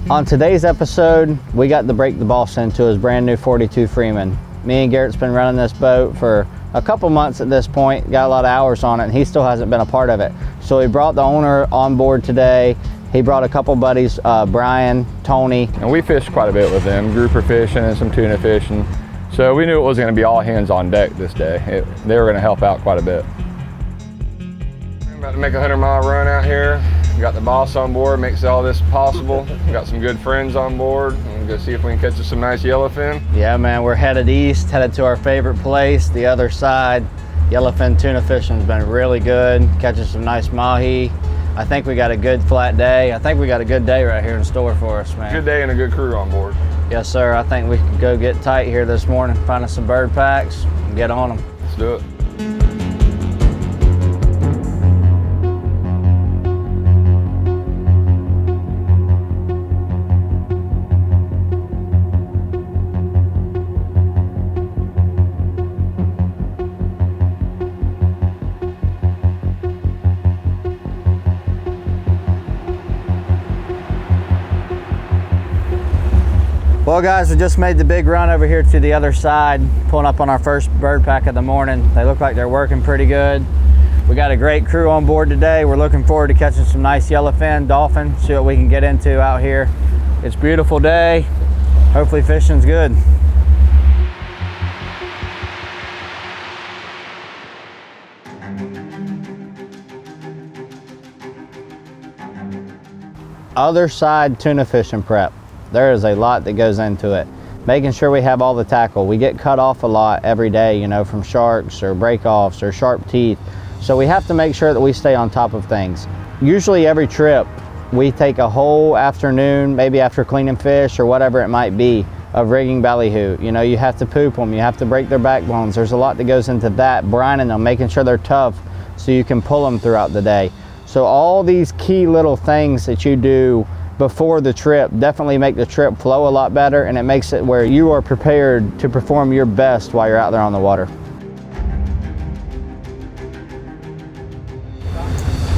On today's episode, we got to break the boss into his brand new 42 Freeman. Me and Garrett's been running this boat for a couple months at this point, got a lot of hours on it, and he still hasn't been a part of it. So we brought the owner on board today. He brought a couple buddies, Brian, Tony. And we fished quite a bit with them, grouper fishing and some tuna fishing. So we knew it was going to be all hands on deck this day. They were going to help out quite a bit. We're about to make a 100-mile run out here. We got the boss on board, makes all this possible. We got some good friends on board. I'm gonna see if we can catch us some nice yellowfin. Yeah, man, we're headed east, headed to our favorite place, the other side. Yellowfin tuna fishing's been really good, catching some nice mahi. I think we got a good flat day. I think we got a good day right here in store for us, man. Good day and a good crew on board. Yes, sir. I think we can go get tight here this morning, find us some bird packs, and get on them. Let's do it. Well guys, we just made the big run over here to the other side, pulling up on our first bird pack of the morning. They look like they're working pretty good. We got a great crew on board today. We're looking forward to catching some nice yellowfin, dolphin, see what we can get into out here. It's a beautiful day. Hopefully fishing's good. Other side tuna fishing prep. There is a lot that goes into it. Making sure we have all the tackle. We get cut off a lot every day, you know, from sharks or break-offs or sharp teeth. So we have to make sure that we stay on top of things. Usually every trip, we take a whole afternoon, maybe after cleaning fish or whatever it might be, of rigging ballyhoo. You know, you have to poop them, you have to break their backbones. There's a lot that goes into that, brining them, making sure they're tough so you can pull them throughout the day. So all these key little things that you do before the trip definitely make the trip flow a lot better, and it makes it where you are prepared to perform your best while you're out there on the water.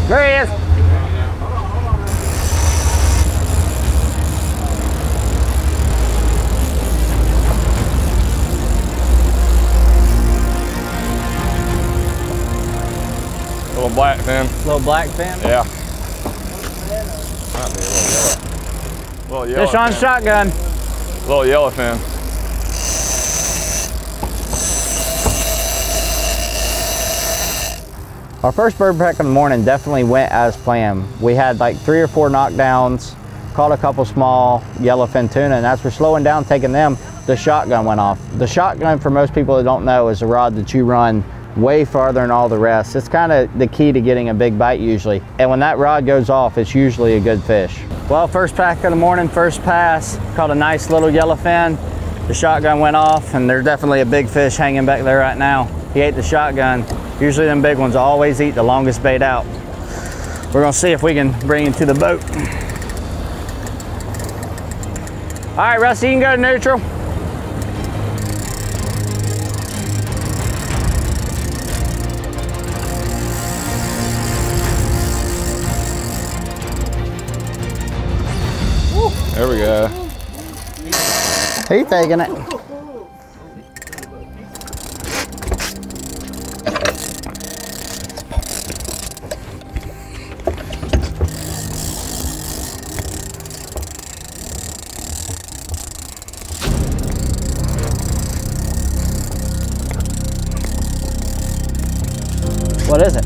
There he is. Little black fin. Little black fin? Yeah. Might be a little yellow. Little yellow Fish on fin. shotgun. Little yellowfin. Our first bird pack in the morning definitely went as planned. We had like 3 or 4 knockdowns, caught a couple small yellowfin tuna, and as we're slowing down, taking them, the shotgun went off. The shotgun, for most people that don't know, is a rod that you run way farther than all the rest. It's kind of the key to getting a big bite usually. And when that rod goes off, it's usually a good fish. Well, first pack of the morning, first pass, caught a nice little yellowfin. The shotgun went off, and there's definitely a big fish hanging back there right now. He ate the shotgun. Usually them big ones always eat the longest bait out. We're gonna see if we can bring him to the boat. All right, Rusty, you can go to neutral. There we go. He's taking it. What is it?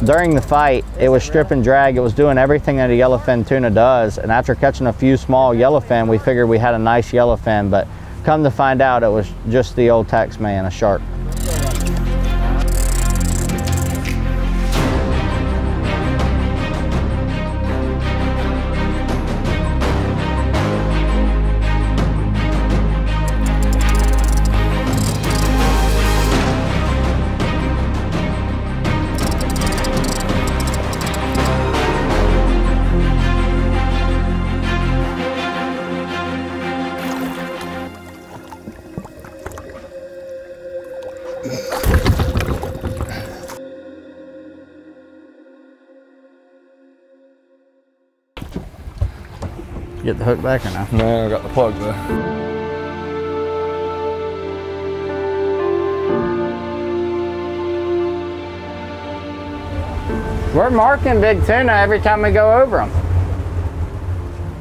During the fight, it was strip and drag. It was doing everything that a yellowfin tuna does. And after catching a few small yellowfin, we figured we had a nice yellowfin, but come to find out, it was just the old tax man, a shark. Get the hook back or no? No, I got the plug though. We're marking big tuna every time we go over them.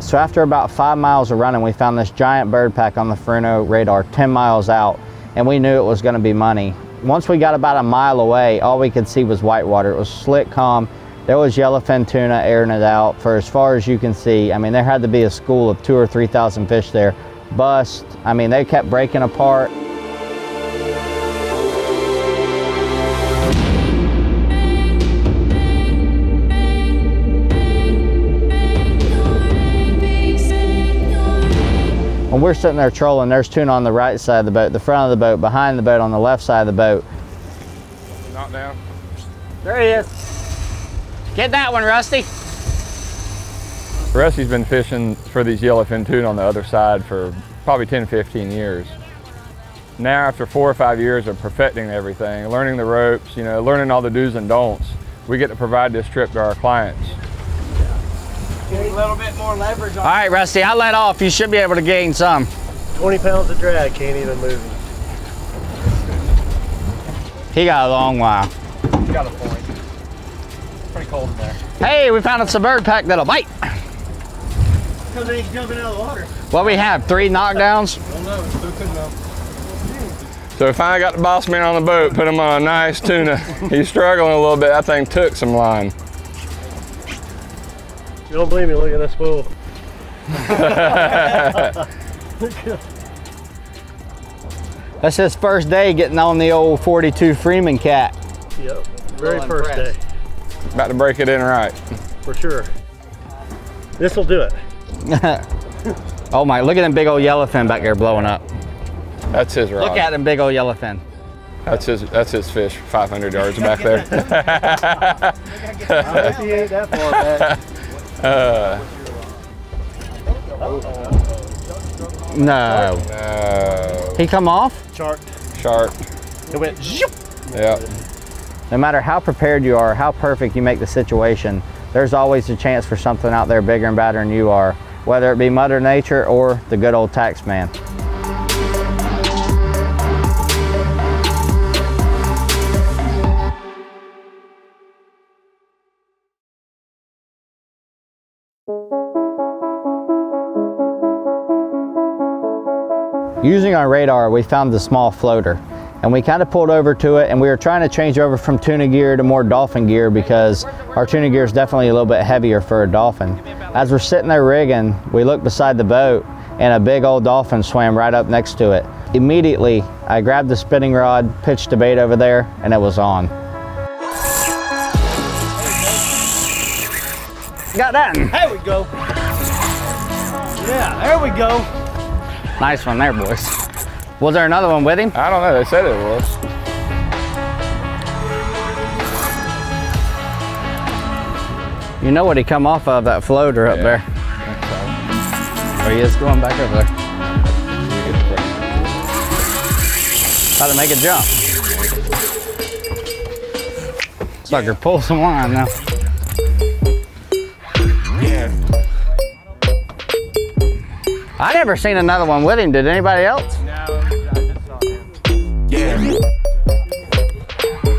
So after about 5 miles of running, we found this giant bird pack on the Furuno radar 10 miles out, and we knew it was gonna be money. Once we got about a mile away, all we could see was whitewater. It was slick, calm. There was yellowfin tuna airing it out for as far as you can see. I mean, there had to be a school of 2,000 or 3,000 fish there. Bust, I mean, they kept breaking apart. When we're sitting there trolling, there's tuna on the right side of the boat, the front of the boat, behind the boat, on the left side of the boat. Not down. There he is. Get that one, Rusty. Rusty's been fishing for these yellowfin tuna on the other side for probably 10, 15 years. Now, after 4 or 5 years of perfecting everything, learning the ropes, you know, learning all the do's and don'ts, we get to provide this trip to our clients. Get a little bit more leverage on. All right, Rusty, I let off. You should be able to gain some. 20 pounds of drag, can't even move him. He got a long while. You got a point. Pretty cold in there. Hey, we found a bird pack that'll bite. Because he's jumping out of the water. What we have, 3 knockdowns? I don't know, it's still good enough. So we finally got the boss man on the boat, put him on a nice tuna. He's struggling a little bit. That thing took some line. If you don't believe me, look at this spool. That's his first day getting on the old 42 Freeman cat. Yep, very first day. About to break it in right. For sure. This will do it. Oh my, look at them big old yellowfin back there blowing up. That's his rod. Look at them big old yellowfin. That's his fish, 500 yards back there. I hope he ain't that far back. No. No. He come off? Shark. Shark. It went zoop. Yep. No matter how prepared you are, how perfect you make the situation, there's always a chance for something out there bigger and badder than you are, whether it be Mother Nature or the good old tax man. Using our radar, we found the small floater, and we kind of pulled over to it, and we were trying to change over from tuna gear to more dolphin gear because our tuna gear is definitely a little bit heavier for a dolphin. As we're sitting there rigging, we looked beside the boat and a big old dolphin swam right up next to it. Immediately, I grabbed the spinning rod, pitched the bait over there, and it was on. Got that one. There we go. Yeah, there we go. Nice one there, boys. Was there another one with him? I don't know, they said it was. You know what he come off of, that floater up there. Or he is going back over there. About to make a jump. Sucker, pull some line now. I never seen another one with him. Did anybody else? No, I just saw him. Yeah.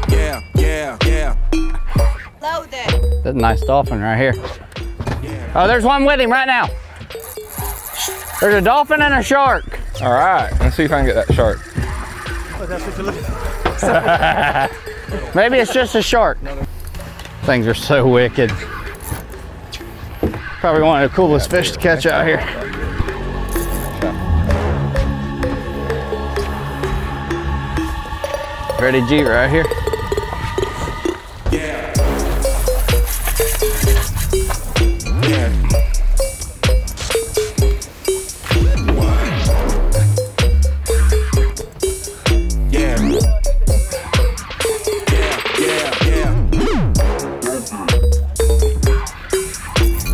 Yeah, yeah, yeah. Load it. That's a nice dolphin right here. Oh, there's one with him right now. There's a dolphin and a shark. All right, let's see if I can get that shark. Oh, that's what you're looking at. Maybe it's just a shark. Things are so wicked. Probably one of the coolest fish to catch out here. Ready G right here. Yeah. Yeah. Yeah.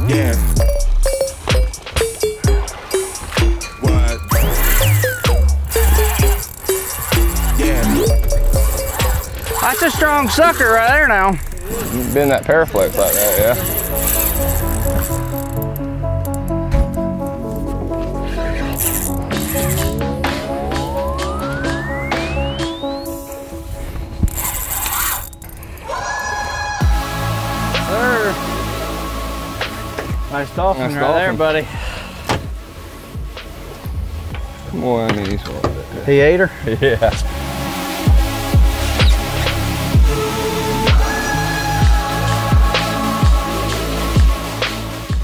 Yeah. What? Yeah. That's a strong sucker right there now. Been that Paraflex like that, Nice dolphin Nice right there, buddy. Come on, he's one. He ate her? Yeah.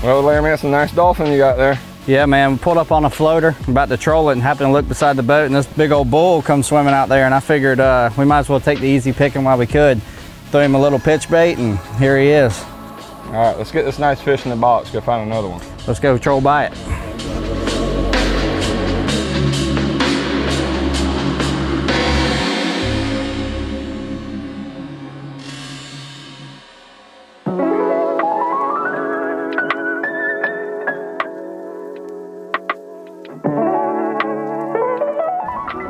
Well, Laramie, that's a nice dolphin you got there. Yeah, man, we pulled up on a floater, about to troll it, and happened to look beside the boat, and this big old bull comes swimming out there, and I figured we might as well take the easy picking while we could. Throw him a little pitch bait, and here he is. All right, let's get this nice fish in the box, go find another one. Let's go troll by it.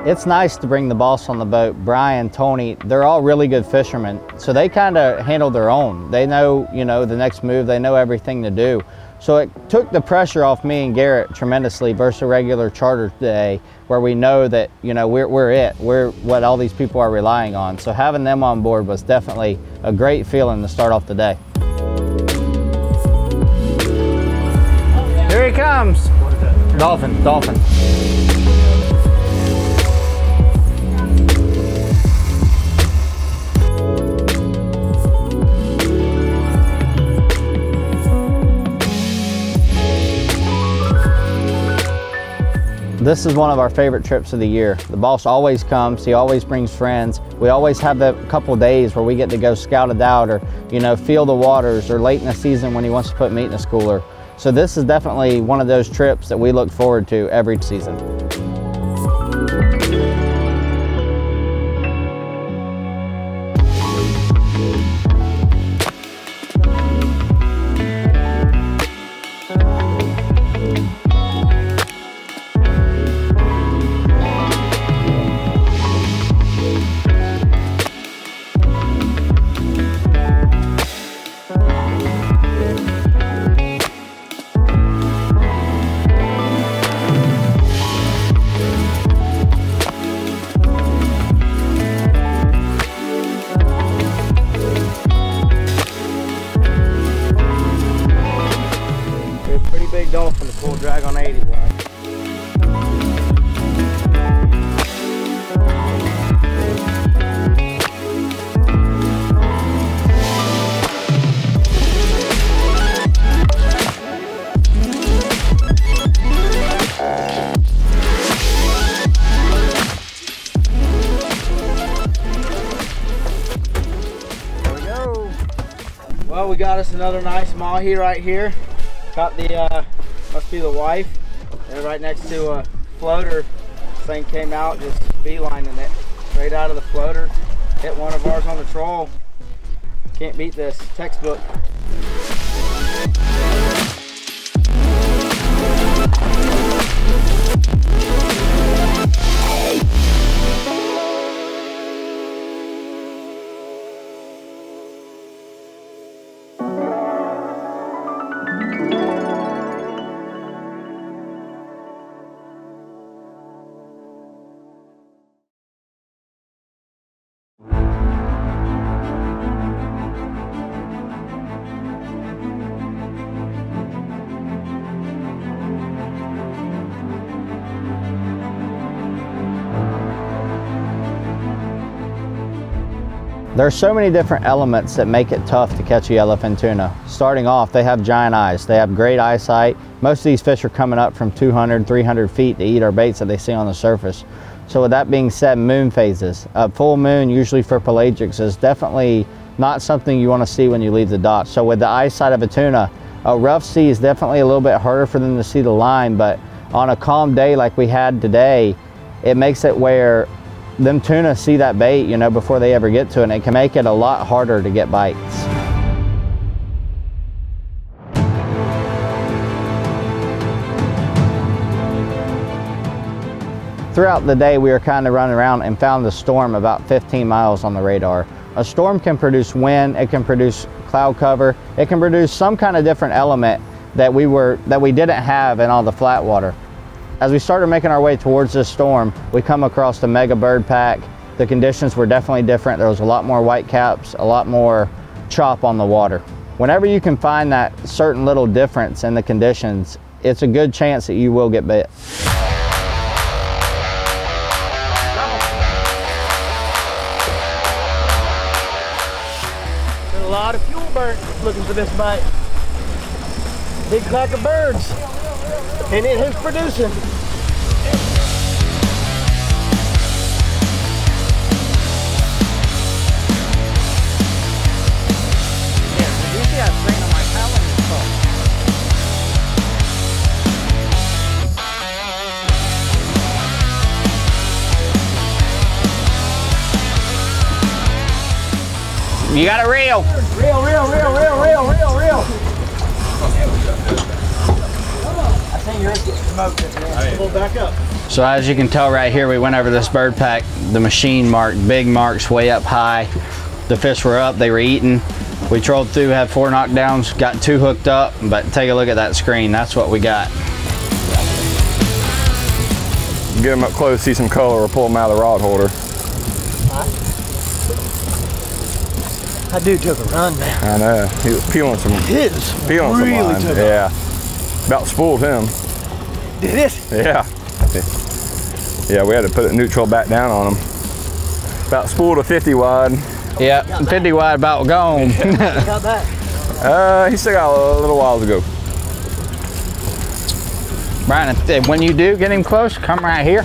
It's nice to bring the boss on the boat. Brian, Tony, they're all really good fishermen. So they kind of handle their own. They know, you know, the next move, they know everything to do. So it took the pressure off me and Garrett tremendously versus a regular charter day where we know that, you know, we're what all these people are relying on. So having them on board was definitely a great feeling to start off the day. Here he comes. Dolphin, dolphin. This is one of our favorite trips of the year. The boss always comes, he always brings friends. We always have that couple days where we get to go scout it out or, you know, feel the waters, or late in the season when he wants to put meat in a schooler. So this is definitely one of those trips that we look forward to every season. Big dolphin to pull drag on 80 line. There we go. Well, we got us another nice mahi right here. Caught the, must be the wife. They're right next to a floater. This thing came out just beelining it straight out of the floater. Hit one of ours on the troll. Can't beat this. Textbook. There are so many different elements that make it tough to catch a yellowfin tuna. Starting off, they have giant eyes. They have great eyesight. Most of these fish are coming up from 200, 300 feet to eat our baits that they see on the surface. So with that being said, moon phases. A full moon, usually for pelagics, is definitely not something you want to see when you leave the dock. So with the eyesight of a tuna, a rough sea is definitely a little bit harder for them to see the line, but on a calm day like we had today, it makes it where them tuna see that bait, you know, before they ever get to it, and it can make it a lot harder to get bites. Throughout the day, we were kind of running around and found a storm about 15 miles on the radar. A storm can produce wind, it can produce cloud cover, it can produce some kind of different element that we didn't have in all the flat water. As we started making our way towards this storm, we come across the mega bird pack. The conditions were definitely different. There was a lot more whitecaps, a lot more chop on the water. whenever you can find that certain little difference in the conditions, it's a good chance that you will get bit. Been a lot of fuel burnt looking for this bite. Big pack of birds. And it is producing. You got a reel. Reel. I think yours getting smoked at the end. Pull back up. So as you can tell right here, we went over this bird pack. The machine marked big marks way up high. The fish were up, they were eating. We trolled through, had 4 knockdowns, got 2 hooked up, but take a look at that screen. That's what we got. Get them up close, see some color, or pull them out of the rod holder. That dude took a run, man. I know. He was peeling some. Peeling some line. Yeah. About spooled him. Did it? Yeah. Yeah, we had to put it neutral back down on him. About spooled a 50 wide. Yeah, 50 wide about gone. Got that. He still got a little while to go. Brian, when you do get him close, come right here.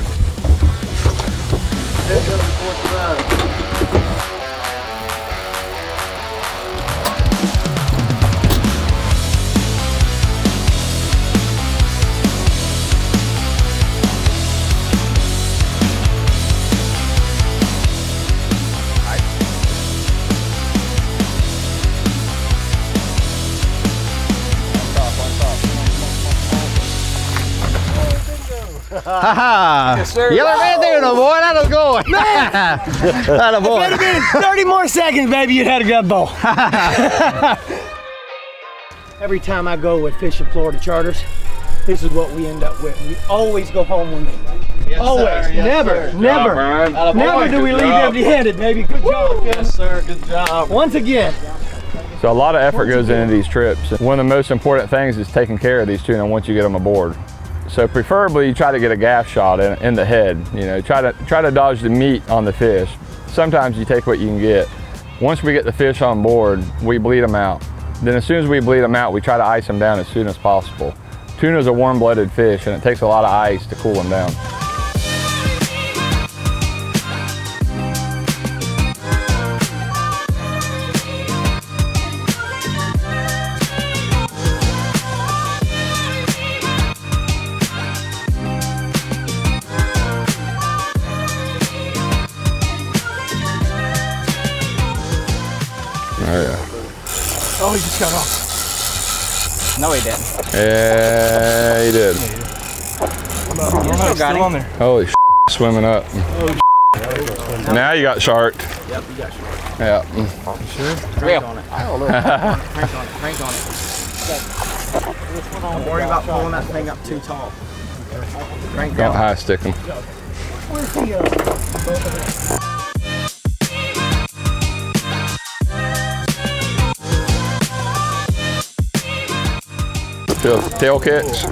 Haha! Yes, sir. Yellowfin tuna, boy, that'll go. That'll boy. If it had been 30 more seconds, baby, you'd had a good bowl. Every time I go with fishing Florida charters, this is what we end up with. We always go home with me. Yes, always. sir. Yes, Never, sir. never, never do we leave empty-handed, baby. Good job. Yes, sir. Good job. Once again. So a lot of effort goes into these trips. One of the most important things is taking care of these tuna once you get them aboard. So preferably you try to get a gaff shot in the head. You know, try to dodge the meat on the fish. Sometimes you take what you can get. Once we get the fish on board, we bleed them out. Then as soon as we bleed them out, we try to ice them down as soon as possible. Tuna is a warm-blooded fish and it takes a lot of ice to cool them down. Oh yeah. Oh, he just got off. No, he didn't. Yeah, he did. Still got him on there. Holy swimming up. Now you got shark. Yep, you got shark. Yeah. You sure? Real. On it. I don't know. Crank on it. Don't worry about pulling that thing up too tall. Crank Don't down. high stick them. Where's the Tail kicks.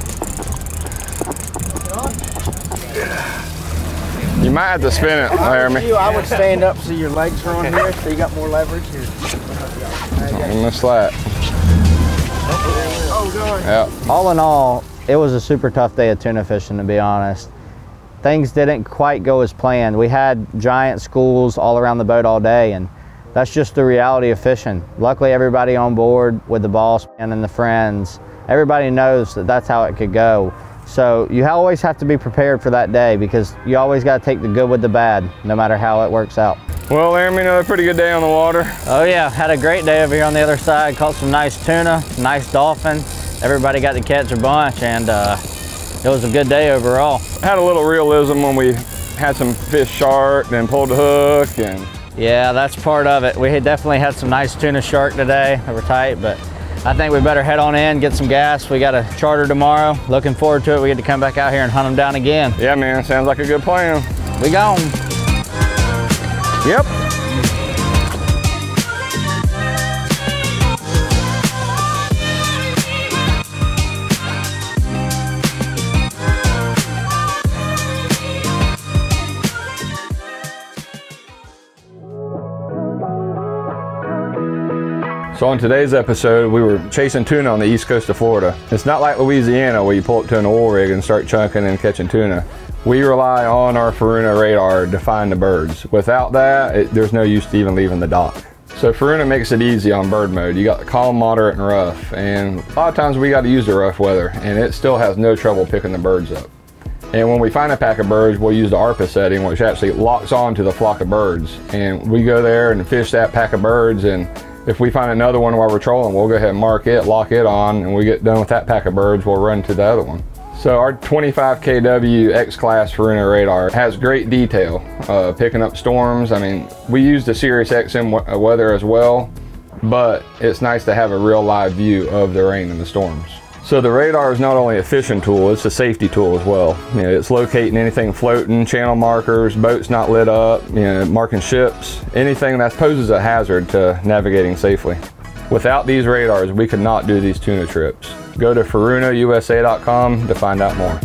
You might have to spin it, Laramie. I would stand up so your legs are on here, so you got more leverage here. On the slat. Oh, God. Yeah. All in all, it was a super tough day of tuna fishing, to be honest. Things didn't quite go as planned. We had giant schools all around the boat all day, and that's just the reality of fishing. Luckily, everybody on board with the boss and the friends, everybody knows that that's how it could go. So you always have to be prepared for that day, because you always got to take the good with the bad, no matter how it works out. Well, Laramie, another pretty good day on the water. Oh yeah, had a great day over here on the other side. Caught some nice tuna, nice dolphin. Everybody got to catch a bunch, and it was a good day overall. Had a little realism when we had some fish shark and pulled the hook. And Yeah, that's part of it. We had definitely had some nice tuna shark today. They were tight, but I think we better head on in, get some gas. We got a charter tomorrow. Looking forward to it. We get to come back out here and hunt them down again. yeah, man, sounds like a good plan. We gone. Yep. So on today's episode, we were chasing tuna on the east coast of Florida. It's not like Louisiana where you pull up to an oil rig and start chunking and catching tuna. We rely on our Faruna radar to find the birds. Without that, there's no use to even leaving the dock. So Faruna makes it easy on bird mode. You got the calm, moderate, and rough. And a lot of times we got to use the rough weather, and it still has no trouble picking the birds up. And when we find a pack of birds, we'll use the ARPA setting, which actually locks on to the flock of birds. And we go there and fish that pack of birds, and if we find another one while we're trolling, we'll go ahead and mark it, lock it on, and we get done with that pack of birds, we'll run to the other one. So our 25 kW X-Class Faruna radar has great detail, picking up storms. I mean, we use the Sirius XM weather as well, but it's nice to have a real live view of the rain and the storms. So the radar is not only a fishing tool, it's a safety tool as well. You know, it's locating anything floating, channel markers, boats not lit up, you know, marking ships, anything that poses a hazard to navigating safely. Without these radars, we could not do these tuna trips. Go to farunausa.com to find out more.